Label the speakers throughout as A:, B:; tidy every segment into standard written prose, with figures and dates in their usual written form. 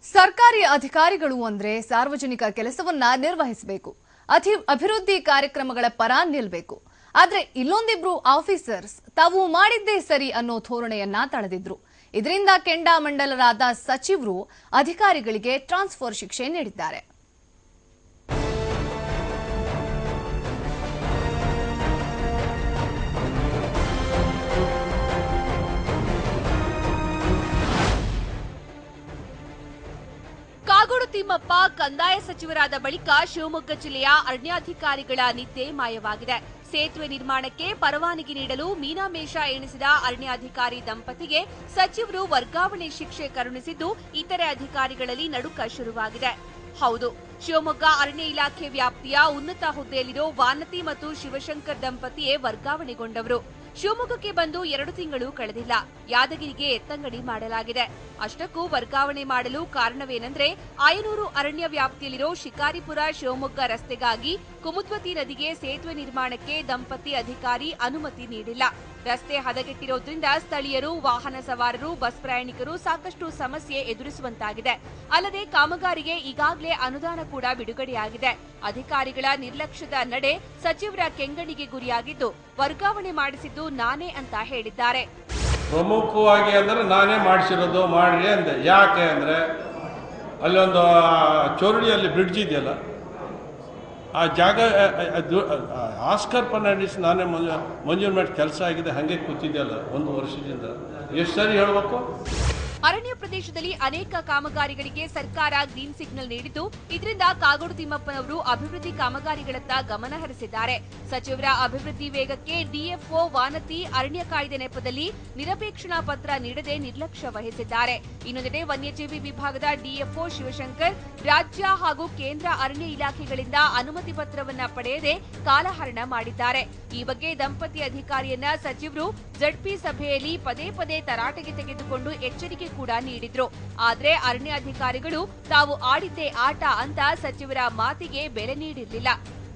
A: ಸರ್ಕಾರಿ ಅಧಿಕಾರಿಗಳು ಅಂದ್ರೆ ಸಾರ್ವಜನಿಕ ಕೆಲಸವನ್ನ ನಿರ್ವಹಿಸಬೇಕು, ಅಭಿವೃದ್ಧಿ ಕಾರ್ಯಕ್ರಮಗಳ ಪರ ನಿಲ್ಲಬೇಕು. ಆದ್ರೆ ಇಲ್ಲೊಂದಿಬ್ರು ಆಫೀಸರ್ಸ್ ತಾವು ಮಾಡಿದ್ದೇ ಸರಿ ಅನ್ನೋ ಧೋರಣೆಯನ್ನ ತಳೆದಿದ್ರು. ಇದರಿಂದ ಕೆಂಡಾಮಂಡಲರಾದ ಸಚಿವರು ಅಧಿಕಾರಿಗಳಿಗೆ ಟ್ರಾನ್ಸ್ಫರ್ ಶಿಕ್ಷೆ ನೀಡಿದ್ದಾರೆ.
B: ಕಾಗೋಡು ತಿಮ್ಮಪ್ಪ ಕಂದಾಯ ಸಚಿವರಾದ ಬಳಿಕ ಶಿವಮೊಗ್ಗ ಜಿಲ್ಲೆಯ ಅರಣ್ಯಾಧಿಕಾರಿಗಳ ನಿದ್ದೆ ಮಾಯವಾಗಿದೆ. ಸೇತುವೆ ನಿರ್ಮಾಣಕ್ಕೆ ಪರವಾನಗಿ ನೀಡಲು ಮೀನಾಮೇಷ ಎಣಿಸಿದ ಅರಣ್ಯಾಧಿಕಾರಿ ದಂಪತಿಗೆ ಸಚಿವರು ವರ್ಗಾವಣೆ ಶಿಕ್ಷೆ ಕರುಣಿಸಿದ್ದು, ಇತರೆ ಅಧಿಕಾರಿಗಳಲ್ಲಿ ನಡುಕ ಶುರುವಾಗಿದೆ. ಹೌದು, ಶಿವಮೊಗ್ಗ ಅರಣ್ಯ ಇಲಾಖೆ ವ್ಯಾಪ್ತಿಯ ಉನ್ನತ ಹುದ್ದೆಯಲ್ಲಿರೋ ವಾನತಿ ಮತ್ತು ಶಿವಶಂಕರ್ ದಂಪತಿಯೇ ವರ್ಗಾವಣೆಗೊಂಡವರು. ಶಿವಮೊಗ್ಗಕ್ಕೆ ಬಂದು 2 ತಿಂಗಳು ಕಳೆದಿಲ್ಲ. ಯಾದಗಿರಿಗೆ ಎತ್ತಂಗಡಿ ಮಾಡಲಾಗಿದೆ. ಅಷ್ಟಕ್ಕೂ ವರ್ಗಾವಣೆ ಮಾಡಲು ಕಾರಣವೇನೆಂದ್ರೆ, ಆಯನೂರು ಅರಣ್ಯ ವ್ಯಾಪ್ತಿಯಲ್ಲಿರೋ ಶಿಕಾರಿಪುರ ಶಿವಮೊಗ್ಗ ರಸ್ತೆಗಾಗಿ ಕುಮುದ್ವತಿ ನದಿಗೆ ಸೇತುವೆ ನಿರ್ಮಾಣಕ್ಕೆ ದಂಪತಿ ಅಧಿಕಾರಿ ಅನುಮತಿ ನೀಡಿಲ್ಲ. ರಸ್ತೆ ಹದಗೆಟ್ಟಿರೋದ್ರಿಂದ ಸ್ಥಳೀಯರು, ವಾಹನ ಸವಾರರು, ಬಸ್ ಪ್ರಯಾಣಿಕರು ಸಾಕಷ್ಟು ಸಮಸ್ಯೆ ಎದುರಿಸುವಂತಾಗಿದೆ. ಅಲ್ಲದೆ ಕಾಮಗಾರಿಗೆ ಈಗಾಗಲೇ ಅನುದಾನ ಕೂಡ ಬಿಡುಗಡೆಯಾಗಿದೆ. ಅಧಿಕಾರಿಗಳ ನಿರ್ಲಕ್ಷ್ಯದ ನಡೆ ಸಚಿವರ ಕೆಂಗಣಿಗೆ ಗುರಿಯಾಗಿದ್ದು, ವರ್ಗಾವಣೆ ಮಾಡಿಸಿದ್ದು ನಾನೇ ಅಂತ ಹೇಳಿದ್ದಾರೆ.
C: ಪ್ರಮುಖವಾಗಿ ಅಂದ್ರೆ ನಾನೇ ಮಾಡಿಸಿರೋದು ಮಾಡ್ರಿ ಅಂದೆ. ಯಾಕೆ ಅಂದ್ರೆ ಅಲ್ಲೊಂದು ಚೋರಡಿಯಲ್ಲಿ ಬ್ರಿಡ್ಜ್ ಇದೆಯಲ್ಲ, ಆ ಜಾಗ ಆಸ್ಕರ್ ಫರ್ನಾಂಡಿಸ್ ನಾನೇ ಮಂಜೂರು ಮಾಡಿ ಕೆಲಸ ಆಗಿದೆ. ಹಾಗೆ ಕೂತಿದೆಯಲ್ಲ 1 ವರ್ಷದಿಂದ. ಎಷ್ಟು ಸರಿ ಹೇಳಬೇಕು?
B: ಅರಣ್ಯ ಪ್ರದೇಶದಲ್ಲಿ ಅನೇಕ ಕಾಮಗಾರಿಗಳಿಗೆ ಸರ್ಕಾರ ಗ್ರೀನ್ ಸಿಗ್ನಲ್ ನೀಡಿದ್ದು, ಇದರಿಂದ ಕಾಗೋಡು ತಿಮ್ಮಪ್ಪನವರು ಅಭಿವೃದ್ಧಿ ಕಾಮಗಾರಿಗಳತ್ತ ಗಮನ ಹರಿಸಿದ್ದಾರೆ. ಸಚಿವರ ಅಭಿವೃದ್ಧಿ ವೇಗಕ್ಕೆ ಡಿಎಫ್ಒ ವಾನತಿ ಅರಣ್ಯ ಕಾಯ್ದೆ ನೆಪದಲ್ಲಿ ನಿರಪೇಕ್ಷಣಾ ಪತ್ರ ನೀಡದೆ ನಿರ್ಲಕ್ಷ್ಯ ವಹಿಸಿದ್ದಾರೆ. ಇನ್ನೊಂದೆಡೆ ವನ್ಯಜೀವಿ ವಿಭಾಗದ ಡಿಎಫ್ಒ ಶಿವಶಂಕರ್ ರಾಜ್ಯ ಹಾಗೂ ಕೇಂದ್ರ ಅರಣ್ಯ ಇಲಾಖೆಗಳಿಂದ ಅನುಮತಿ ಪತ್ರವನ್ನ ಪಡೆಯದೆ ಕಾಲಹರಣ ಮಾಡಿದ್ದಾರೆ. ಈ ಬಗ್ಗೆ ದಂಪತಿ ಅಧಿಕಾರಿಯನ್ನ ಸಚಿವರು ಜಡ್ಪಿ ಸಭೆಯಲ್ಲಿ ಪದೇ ಪದೇ ತರಾಟೆಗೆ ತೆಗೆದುಕೊಂಡು ಎಚ್ಚರಿಕೆ ಕೂಡ ನೀಡಿದ್ರು. ಆದ್ರೆ ಅರಣ್ಯಾಧಿಕಾರಿಗಳು ತಾವು ಆಡಿದ್ದೇ ಆಟ ಅಂತ ಸಚಿವರ ಮಾತಿಗೆ ಬೆಲೆ ನೀಡಿರಲಿಲ್ಲ.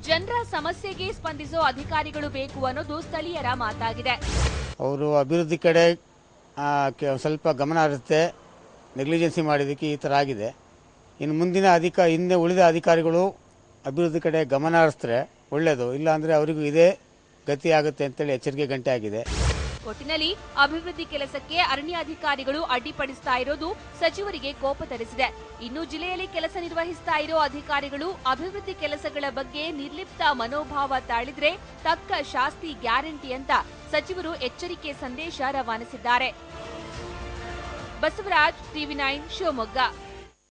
B: ಜನರ ಸಮಸ್ಯೆಗೆ ಸ್ಪಂದಿಸೋ ಅಧಿಕಾರಿಗಳು ಬೇಕು ಅನ್ನೋದು ಸ್ಥಳೀಯರ ಮಾತಾಗಿದೆ.
D: ಅವರು ಅಭಿವೃದ್ಧಿ ಕಡೆ ಸ್ವಲ್ಪ ಗಮನ ಹರಿಸುತ್ತೆ, ನೆಗ್ಲಿಜೆನ್ಸಿ ಮಾಡಿದ್ದಕ್ಕೆ ಈ ಥರ ಆಗಿದೆ. ಇನ್ನು ಮುಂದಿನ ಹಿಂದೆ ಉಳಿದ ಅಧಿಕಾರಿಗಳು ಅಭಿವೃದ್ಧಿ ಕಡೆ ಗಮನ ಹರಿಸಿದ್ರೆ ಒಳ್ಳೆಯದು. ಇಲ್ಲಾಂದರೆ ಅವರಿಗೂ ಇದೇ ಗತಿ ಆಗುತ್ತೆ ಅಂತೇಳಿ ಎಚ್ಚರಿಕೆ ಗಂಟೆ ಆಗಿದೆ.
B: ಒಟ್ಟಿನಲ್ಲಿ ಅಭಿವೃದ್ಧಿ ಕೆಲಸಕ್ಕೆ ಅರಣ್ಯಾಧಿಕಾರಿಗಳು ಅಡ್ಡಿಪಡಿಸ್ತಾ ಇರೋದು ಸಚಿವರಿಗೆ ಕೋಪ ತರಿಸಿದೆ. ಇನ್ನು ಜಿಲ್ಲೆಯಲ್ಲಿ ಕೆಲಸ ನಿರ್ವಹಿಸ್ತಾ ಇರೋ ಅಧಿಕಾರಿಗಳು ಅಭಿವೃದ್ಧಿ ಕೆಲಸಗಳ ಬಗ್ಗೆ ನಿರ್ಲಿಪ್ತ ಮನೋಭಾವ ತಾಳಿದ್ರೆ ತಕ್ಕ ಶಾಸ್ತಿ ಗ್ಯಾರಂಟಿ ಅಂತ ಸಚಿವರು ಎಚ್ಚರಿಕೆ ಸಂದೇಶ ರವಾನಿಸಿದ್ದಾರೆ. ಬಸವರಾಜ್, ಟಿವಿ9 ಶಿವಮೊಗ್ಗ.